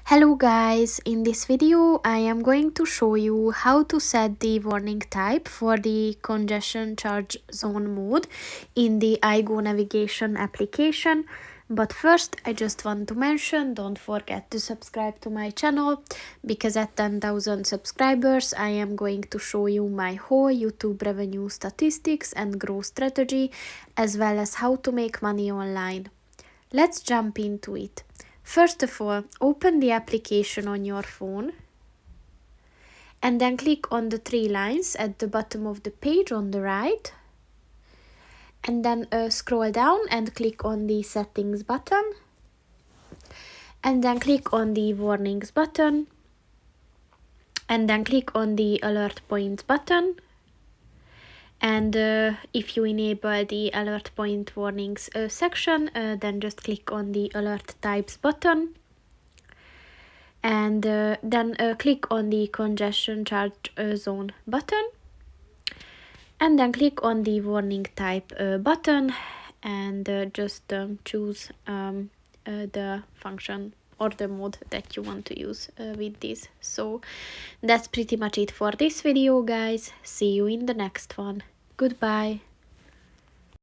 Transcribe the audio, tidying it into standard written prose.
Hello guys, in this video I am going to show you how to set the warning type for the congestion charge zone mode in the IGO Navigation application. But first I just want to mention, don't forget to subscribe to my channel, because at 10,000 subscribers I am going to show you my whole YouTube revenue statistics and growth strategy, as well as how to make money online. Let's jump into it. First of all, open the application on your phone and then click on the three lines at the bottom of the page on the right, and then scroll down and click on the settings button, and then click on the warnings button, and then click on the alert points button. And if you enable the alert point warnings section, then just click on the alert types button, and then click on the congestion charge zone button, and then click on the warning type button, and just choose the function or the mode that you want to use with this. So that's pretty much it for this video, guys. See you in the next one. Goodbye.